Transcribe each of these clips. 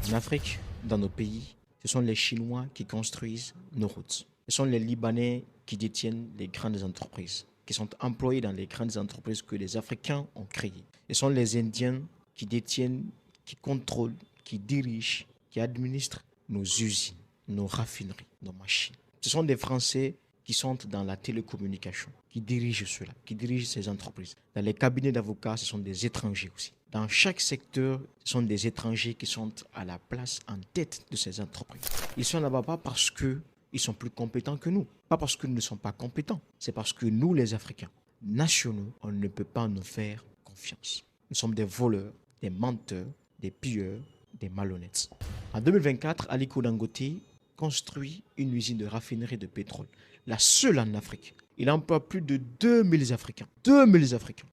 En Afrique, dans nos pays, ce sont les Chinois qui construisent nos routes. Ce sont les Libanais qui détiennent les grandes entreprises, qui sont employés dans les grandes entreprises que les Africains ont créées. Ce sont les Indiens qui détiennent, qui contrôlent, qui dirigent, qui administrent nos usines, nos raffineries, nos machines. Ce sont des Français qui sont dans la télécommunication, qui dirigent cela, qui dirigent ces entreprises. Dans les cabinets d'avocats, ce sont des étrangers aussi. Dans chaque secteur, ce sont des étrangers qui sont à la place, en tête de ces entreprises. Ils sont là-bas pas parce qu'ils sont plus compétents que nous, pas parce qu'ils ne sont pas compétents. C'est parce que nous, les Africains, nationaux, on ne peut pas nous faire confiance. Nous sommes des voleurs, des menteurs, des pilleurs, des malhonnêtes. En 2024, Aliko Dangote construit une usine de raffinerie de pétrole, la seule en Afrique. Il emploie plus de 2000 Africains,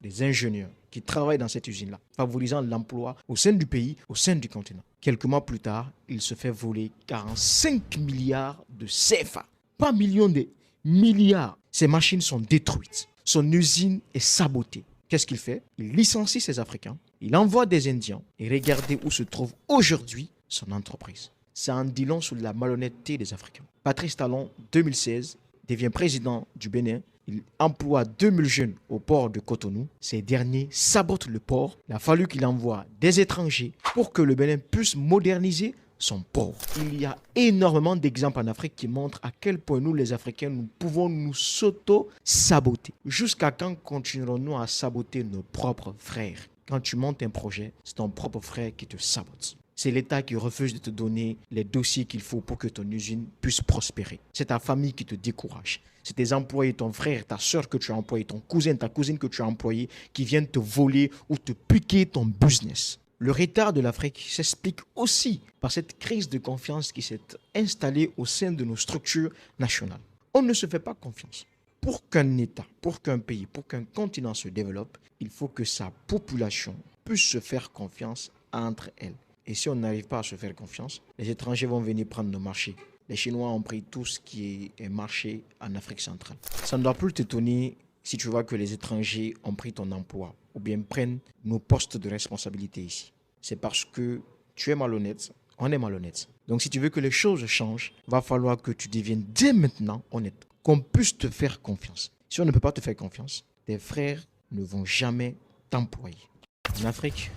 des ingénieurs qui travaillent dans cette usine-là, favorisant l'emploi au sein du pays, au sein du continent. Quelques mois plus tard, il se fait voler 45 milliards de CFA. Pas millions de milliards. Ses machines sont détruites. Son usine est sabotée. Qu'est-ce qu'il fait? Il licencie ses Africains, il envoie des Indiens et regardez où se trouve aujourd'hui son entreprise. Ça en dit long sur la malhonnêteté des Africains. Patrice Talon, 2016, devient président du Bénin. Il emploie 2000 jeunes au port de Cotonou. Ces derniers sabotent le port. Il a fallu qu'il envoie des étrangers pour que le Bénin puisse moderniser son port. Il y a énormément d'exemples en Afrique qui montrent à quel point nous, les Africains, nous pouvons nous s'auto-saboter. Jusqu'à quand continuerons-nous à saboter nos propres frères? Quand tu montes un projet, c'est ton propre frère qui te sabote. C'est l'État qui refuse de te donner les dossiers qu'il faut pour que ton usine puisse prospérer. C'est ta famille qui te décourage. C'est tes employés, ton frère, ta soeur que tu as employé, ton cousin, ta cousine que tu as employé qui viennent te voler ou te piquer ton business. Le retard de l'Afrique s'explique aussi par cette crise de confiance qui s'est installée au sein de nos structures nationales. On ne se fait pas confiance. Pour qu'un État, pour qu'un pays, pour qu'un continent se développe, il faut que sa population puisse se faire confiance entre elles. Et si on n'arrive pas à se faire confiance, les étrangers vont venir prendre nos marchés. Les Chinois ont pris tout ce qui est marché en Afrique centrale. Ça ne doit plus t'étonner si tu vois que les étrangers ont pris ton emploi ou bien prennent nos postes de responsabilité ici. C'est parce que tu es malhonnête, on est malhonnête. Donc si tu veux que les choses changent, il va falloir que tu deviennes dès maintenant honnête, qu'on puisse te faire confiance. Si on ne peut pas te faire confiance, tes frères ne vont jamais t'employer. En Afrique,